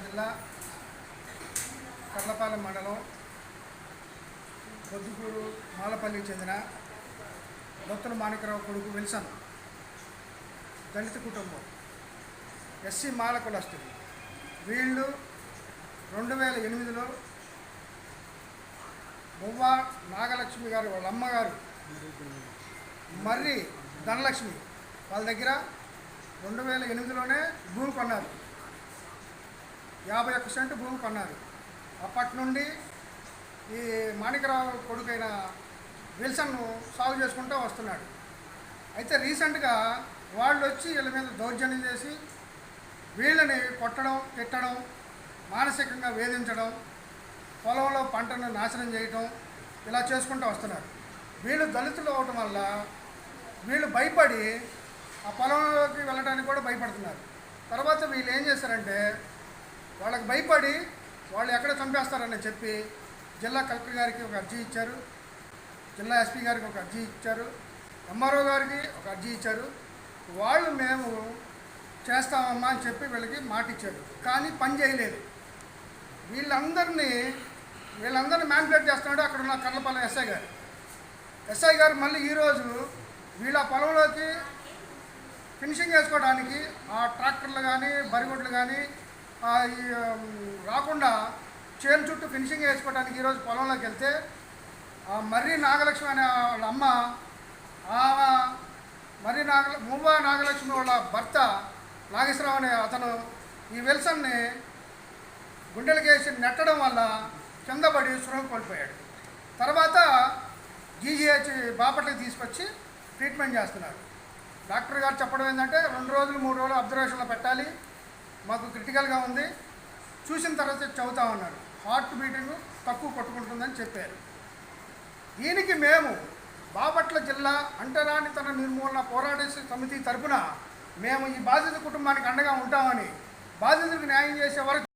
జిల్లా కర్లపాలెం మండలం పొద్దుకూరు మాలపల్లికి చెందిన దొత్తల మాణిక్యరావు కొడుకు విల్సన్ దళిత కుటుంబం ఎస్సీ మాల కులస్తులు. వీళ్ళు 2008లో బొవ్వ నాగలక్ష్మి గారు వాళ్ళ అమ్మగారు మర్రి ధనలక్ష్మి వాళ్ళ దగ్గర 2008లోనే భూమి కొన్నారు. 51 సెంటు భూమి కొన్నారు. అప్పటి నుండి ఈ మాణిక్యరావు కొడుకైన విల్సన్ను సాగు చేసుకుంటూ వస్తున్నాడు. అయితే రీసెంట్గా వాళ్ళు వచ్చి వీళ్ళ మీద దౌర్జన్యం చేసి వీళ్ళని కొట్టడం, తిట్టడం, మానసికంగా వేధించడం, పొలంలో పంటను నాశనం చేయటం ఇలా చేసుకుంటూ వస్తున్నారు. వీళ్ళు దళితులు అవటం వల్ల వీళ్ళు భయపడి ఆ పొలంలోకి వెళ్ళడానికి కూడా భయపడుతున్నారు. తర్వాత వీళ్ళు ఏం చేశారంటే వాళ్ళకి భయపడి వాళ్ళు ఎక్కడ చంపేస్తారని చెప్పి జిల్లా కలెక్టర్ గారికి ఒక అర్జీ ఇచ్చారు, జిల్లా ఎస్పీ గారికి ఒక అర్జీ ఇచ్చారు, ఎంఆర్ఓ గారికి ఒక అర్జీ ఇచ్చారు. వాళ్ళు మేము చేస్తామమ్మా అని చెప్పి వీళ్ళకి మాట ఇచ్చారు, కానీ పని చేయలేదు. వీళ్ళందరినీ మ్యానిపులేట్ చేస్తున్నాడు అక్కడ ఉన్న కర్లపాలెం ఎస్ఐ గారు మళ్ళీ ఈరోజు వీళ్ళ పొలంలోకి ఫినిషింగ్ వేసుకోవడానికి ఆ ట్రాక్టర్లు కానీ బరిగొడ్లు కానీ రాకుండా చేను చుట్టూ ఫినిషింగ్ వేసుకోవడానికి ఈరోజు పొలంలోకి వెళ్తే ఆ మర్రి నాగలక్ష్మి అనే వాళ్ళ అమ్మ మువ్వ నాగలక్ష్మి వాళ్ళ భర్త నాగేశ్వరరావు అనే అతను ఈ విల్సన్ని గుండెలకేసి నెట్టడం వల్ల కింద పడి స్పృహ కోల్పోయాడు. తర్వాత జీజీహెచ్ బాపట్లకి తీసుకొచ్చి ట్రీట్మెంట్ చేస్తున్నారు. డాక్టర్ గారు చెప్పడం ఏంటంటే 2 రోజులు 3 రోజులు అబ్జర్వేషన్లో పెట్టాలి, మాకు క్రిటికల్గా ఉంది, చూసిన తర్వాత చదువుతామన్నారు. హార్ట్ బీటింగ్ తక్కువ కొట్టుకుంటుందని చెప్పారు. దీనికి మేము బాపట్ల జిల్లా అంటరానితన నిర్మూలన పోరాట సమితి తరఫున మేము ఈ బాధిత కుటుంబానికి అండగా ఉంటామని, బాధితులకు న్యాయం చేసే వరకు